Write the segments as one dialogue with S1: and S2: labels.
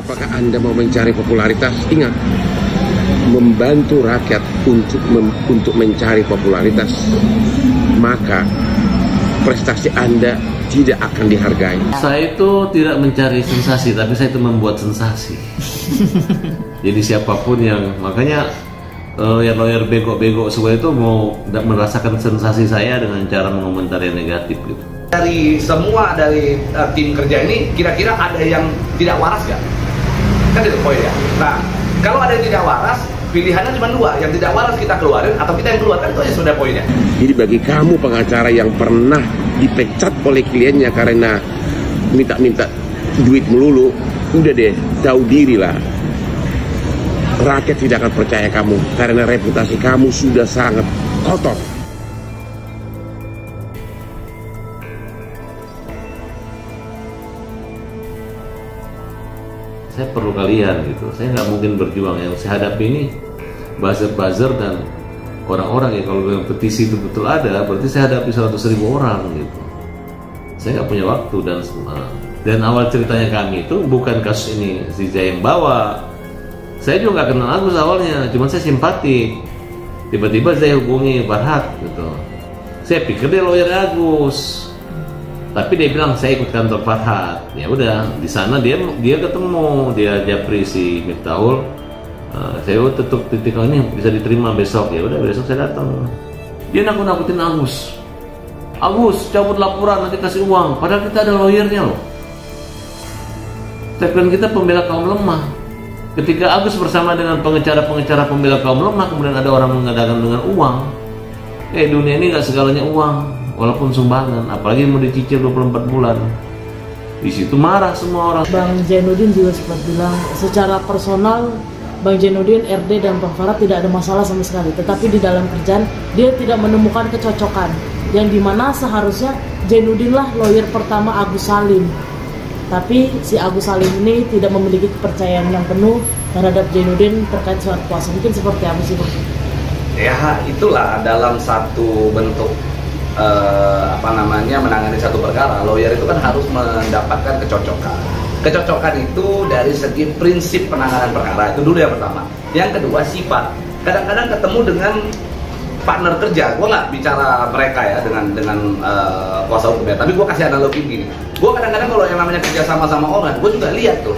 S1: Apakah Anda mau mencari popularitas? Ingat, membantu rakyat untuk mencari popularitas, maka prestasi Anda tidak akan dihargai.
S2: Saya itu tidak mencari sensasi, tapi saya itu membuat sensasi. Jadi siapapun yang, makanya lawyer bego-bego semua itu mau merasakan sensasi saya dengan cara mengomentari yang negatif gitu.
S3: Dari tim kerja ini, kira-kira ada yang tidak waras nggak? Kan itu poinnya. Nah, kalau ada yang tidak waras, pilihannya cuma dua. Yang tidak waras kita keluarin, atau kita yang keluarkan, itu aja sudah poinnya.
S1: Jadi bagi kamu pengacara yang pernah dipecat oleh kliennya karena minta duit melulu, udah deh, tahu diri lah. Rakyat tidak akan percaya kamu karena reputasi kamu sudah sangat kotor.
S2: Saya perlu kalian gitu. Saya nggak mungkin berjuang. Yang saya hadapi ini buzzer dan orang-orang ya. Kalau yang petisi itu betul ada, berarti saya hadapi 100.000 orang gitu. Saya nggak punya waktu dan awal ceritanya kami itu bukan kasus ini si Zai yang bawa. Saya juga nggak kenal Agus awalnya, cuma saya simpati. Tiba-tiba saya hubungi Farhad gitu. Saya pikir dia lawyer Agus, tapi dia bilang saya ikut kantor Farhad. Ya udah, di sana dia ketemu, dia Japri si Miftahul. Saya tutup titik ini bisa diterima besok. Ya udah, besok saya datang. Dia nakut-nakutin Agus. Agus cabut laporan, nanti kasih uang. Padahal kita ada lawyernya loh. Tagline kita pembela kaum lemah. Ketika Agus bersama dengan pengecara-pengecara pembela kaum lemah, kemudian ada orang mengadakan dengan uang. Dunia ini nggak segalanya uang, walaupun sumbangan, apalagi mau dicicil 24 bulan. Di situ marah semua orang.
S4: Bang Zainuddin juga sempat bilang, secara personal Bang Zainuddin, RD dan Bang Farhad tidak ada masalah sama sekali. Tetapi di dalam kerjaan dia tidak menemukan kecocokan, yang dimana seharusnya Zainuddin lah lawyer pertama Agus Salim. Tapi si Agus Salim ini tidak memiliki kepercayaan yang penuh terhadap Zainuddin terkait soal kuasa. Mungkin seperti apa sih, Bang?
S3: Ya, itulah dalam satu bentuk menangani satu perkara. Lawyer itu kan harus mendapatkan kecocokan. Kecocokan itu dari segi prinsip penanganan perkara, itu dulu yang pertama. Yang kedua, sifat. Kadang-kadang ketemu dengan partner kerja, gue nggak bicara mereka ya dengan kuasa hukumnya, tapi gue kasih analogi gini. Gue kadang-kadang kalau yang namanya kerja sama orang, gue juga lihat tuh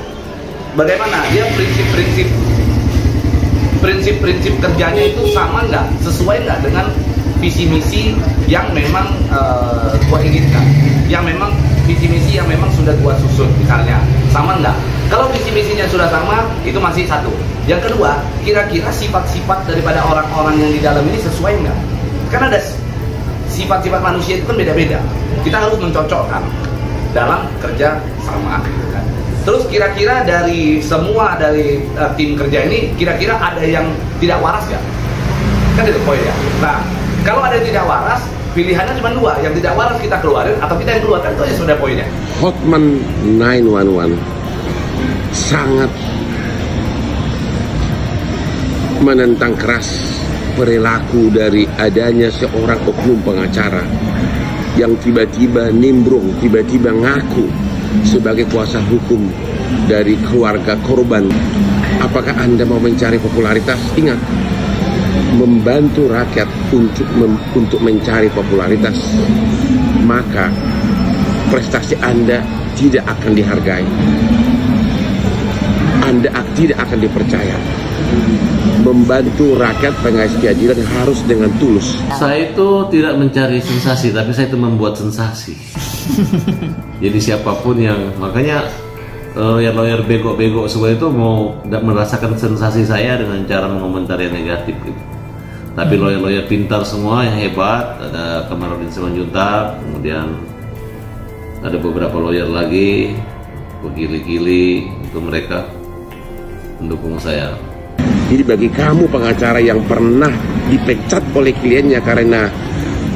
S3: bagaimana dia prinsip-prinsip kerjanya itu sama nggak, sesuai nggak dengan visi misi yang memang gue inginkan, yang memang visi misi yang memang sudah gue susun misalnya, sama nggak? Kalau visi misinya sudah sama, itu masih satu. Yang kedua, kira-kira sifat-sifat daripada orang-orang yang di dalam ini sesuai nggak? Karena ada sifat-sifat manusia itu kan beda-beda. Kita harus mencocokkan dalam kerja sama. Kan? Terus kira-kira dari tim kerja ini, kira-kira ada yang tidak waras nggak? Kan itu poinnya. Nah, kalau ada yang tidak waras, pilihannya cuma dua. Yang tidak waras kita keluarin, atau kita yang keluarkan, itu aja sudah poinnya.
S1: Hotman 911 sangat menentang keras perilaku dari adanya seorang oknum pengacara yang tiba-tiba nimbrung, tiba-tiba ngaku sebagai kuasa hukum dari keluarga korban. Apakah Anda mau mencari popularitas? Ingat, membantu rakyat untuk mencari popularitas, maka prestasi Anda tidak akan dihargai. Anda tidak akan dipercaya. Membantu rakyat pengais keadilan harus dengan tulus.
S2: Saya itu tidak mencari sensasi, tapi saya itu membuat sensasi. Jadi siapapun yang, makanya lawyer bego-bego semua itu mau merasakan sensasi saya dengan cara mengomentari yang negatif gitu. Tapi lawyer-lawyer pintar semua yang hebat, ada Kamarudin Simanjuntak, kemudian ada beberapa lawyer lagi, bergili-gili, itu mereka mendukung saya.
S1: Jadi bagi kamu pengacara yang pernah dipecat oleh kliennya karena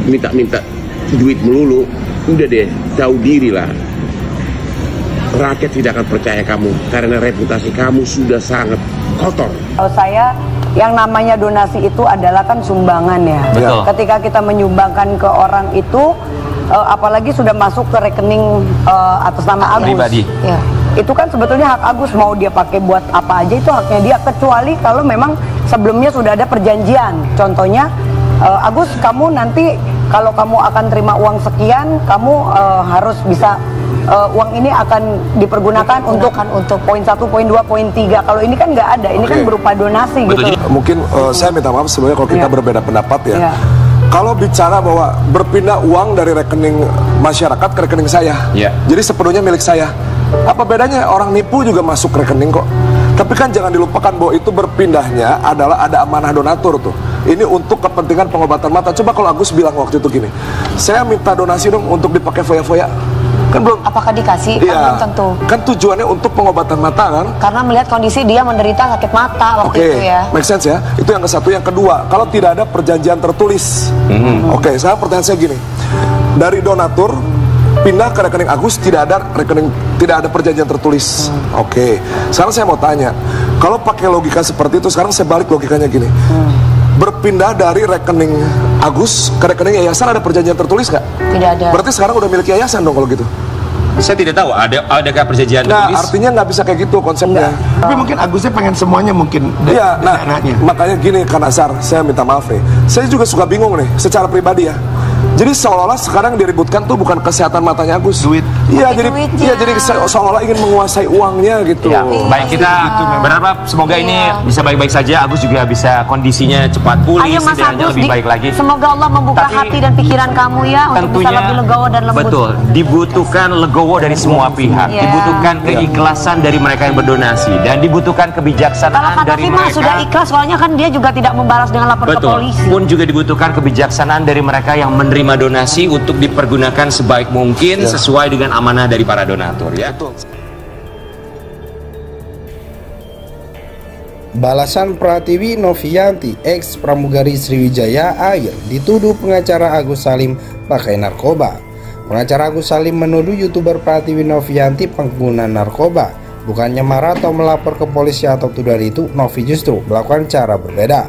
S1: minta duit melulu, udah deh, tahu diri lah. Rakyat tidak akan percaya kamu karena reputasi kamu sudah sangat kotor.
S5: Kalau saya, yang namanya donasi itu adalah kan sumbangan ya.
S2: Betul.
S5: Ketika kita menyumbangkan ke orang itu, apalagi sudah masuk ke rekening atas nama Agus.
S6: Pribadi.
S5: Ya. itu kan sebetulnya hak Agus, mau dia pakai buat apa aja itu haknya dia, kecuali kalau memang sebelumnya sudah ada perjanjian. Contohnya Agus, kamu nanti kalau kamu akan terima uang sekian, kamu harus bisa uang ini akan dipergunakan untuk poin 1, poin 2, poin 3. Kalau ini kan nggak ada, ini kan berupa donasi. Betul. Gitu.
S6: Mungkin saya minta maaf sebenarnya kalau kita berbeda pendapat ya. Kalau bicara bahwa berpindah uang dari rekening masyarakat ke rekening saya, jadi sepenuhnya milik saya. Apa bedanya? Orang nipu juga masuk rekening kok. Tapi kan jangan dilupakan bahwa itu berpindahnya adalah ada amanah donatur tuh. Ini untuk kepentingan pengobatan mata. Coba kalau Agus bilang waktu itu gini, saya minta donasi dong untuk dipakai foya-foya. Kan belum. Apakah dikasih? Kan belum tentu. Kan tujuannya untuk pengobatan mata kan?
S5: Karena melihat kondisi dia menderita sakit mata waktu itu ya.
S6: Make sense ya. Itu yang ke satu. Yang kedua, kalau tidak ada perjanjian tertulis. Sekarang pertanyaan saya gini. Dari donatur pindah ke rekening Agus tidak ada perjanjian tertulis. Sekarang saya mau tanya, kalau pakai logika seperti itu, sekarang saya balik logikanya gini. Berpindah dari rekening Agus ke rekening yayasan ada perjanjian tertulis nggak?
S5: Tidak ada.
S6: Berarti sekarang udah milik yayasan dong kalau gitu.
S7: Saya tidak tahu adakah perjanjian tertulis.
S6: Nah, artinya nggak bisa kayak gitu konsepnya.
S8: Tapi mungkin Agusnya pengen semuanya mungkin.
S6: Iya, nah makanya gini kan Azhar, saya minta maaf nih. Saya juga suka bingung nih secara pribadi ya. Jadi seolah-olah sekarang diributkan tuh bukan kesehatan matanya Agus.
S8: Duit.
S6: Iya, jadi seolah-olah ingin menguasai uangnya gitu.
S7: Ya, baik, kita berharap semoga ini bisa baik-baik saja. Agus juga bisa kondisinya cepat pulih, setidaknya lebih baik lagi.
S5: Semoga Allah membuka hati dan pikiran kamu ya untuk bisa lebih legowo dan lembut.
S7: Betul, dibutuhkan legowo dari semua pihak, dibutuhkan keikhlasan dari mereka yang berdonasi, dan dibutuhkan kebijaksanaan dari mereka.
S5: Sudah ikhlas, soalnya kan dia juga tidak membalas dengan lapor ke polisi.
S7: Pun juga dibutuhkan kebijaksanaan dari mereka yang menerima donasi untuk dipergunakan sebaik mungkin sesuai dengan amanah dari para donatur ya.
S9: Balasan Pratiwi Novianti, ex pramugari Sriwijaya Air, dituduh pengacara Agus Salim pakai narkoba. Pengacara Agus Salim menuduh YouTuber Pratiwi Novianti pengguna narkoba. Bukannya marah atau melapor ke polisi atau tuduhan itu, Novi justru melakukan cara berbeda.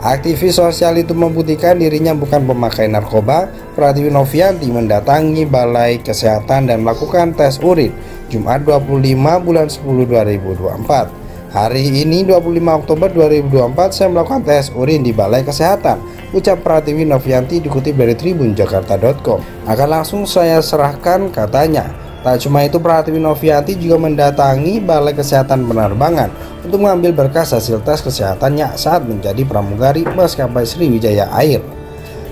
S9: Aktivis sosial itu membuktikan dirinya bukan pemakai narkoba. Pratiwi Novianti mendatangi Balai Kesehatan dan melakukan tes urin Jumat 25 bulan 10 2024. Hari ini 25 Oktober 2024 saya melakukan tes urin di Balai Kesehatan, ucap Pratiwi Novianti dikutip dari tribunjakarta.com. Akan langsung saya serahkan, katanya. Tak cuma itu, Pratiwi Novianti juga mendatangi Balai Kesehatan Penerbangan untuk mengambil berkas hasil tes kesehatannya saat menjadi pramugari maskapai Sriwijaya Air.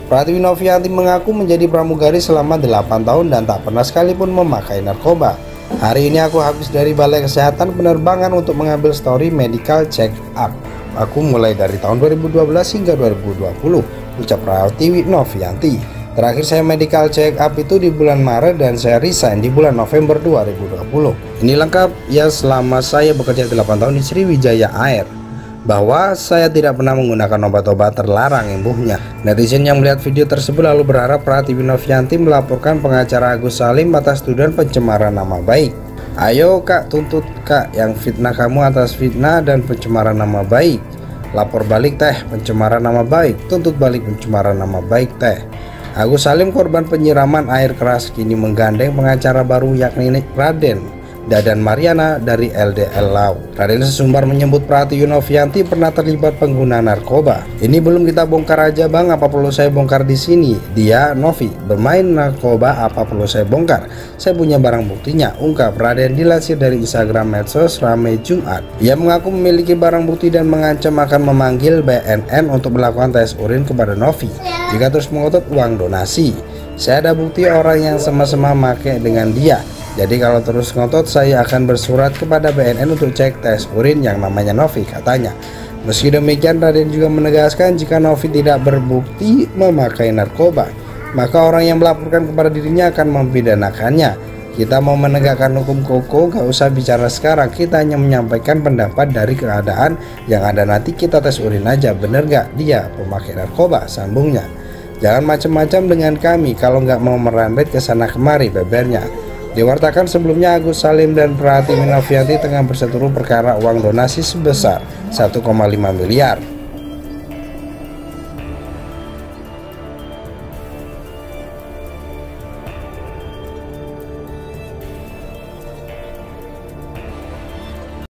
S9: Pratiwi Novianti mengaku menjadi pramugari selama 8 tahun dan tak pernah sekalipun memakai narkoba. Hari ini aku habis dari Balai Kesehatan Penerbangan untuk mengambil story medical check up. Aku mulai dari tahun 2012 hingga 2020, ucap Pratiwi Novianti. Terakhir saya medical check up itu di bulan Maret dan saya resign di bulan November 2020. Ini lengkap ya selama saya bekerja 8 tahun di Sriwijaya Air. Bahwa saya tidak pernah menggunakan obat-obat terlarang, imbuhnya. Netizen yang melihat video tersebut lalu berharap Pratiwi Novianti melaporkan pengacara Agus Salim atas tuduhan pencemaran nama baik. Ayo kak, tuntut kak yang fitnah kamu atas fitnah dan pencemaran nama baik. Lapor balik teh pencemaran nama baik, tuntut balik pencemaran nama baik teh. Agus Salim, korban penyiraman air keras, kini menggandeng pengacara baru yakni Raden Dadan Mariana dari LDL Lau. Raden sesumbar menyebut Pratiwi Novianti pernah terlibat pengguna narkoba. Ini belum kita bongkar aja bang, apa perlu saya bongkar di sini? Dia Novi bermain narkoba, apa perlu saya bongkar? Saya punya barang buktinya, ungkap Raden dilansir dari Instagram medsos Rame Jumat. Ia mengaku memiliki barang bukti dan mengancam akan memanggil BNN untuk melakukan tes urin kepada Novi jika terus mengotot uang donasi. Saya ada bukti orang yang sama-sama make dengan dia. Jadi kalau terus ngotot saya akan bersurat kepada BNN untuk cek tes urin yang namanya Novi, katanya. Meski demikian, Raden juga menegaskan jika Novi tidak berbukti memakai narkoba, maka orang yang melaporkan kepada dirinya akan mempidanakannya. Kita mau menegakkan hukum koko, gak usah bicara sekarang, kita hanya menyampaikan pendapat dari keadaan yang ada, nanti kita tes urin aja, bener gak dia pemakai narkoba, sambungnya. Jangan macam-macam dengan kami kalau nggak mau merembet ke sana kemari, bebernya. Diwartakan sebelumnya Agus Salim dan Pratiwi Novianti tengah berseteru perkara uang donasi sebesar 1,5 miliar.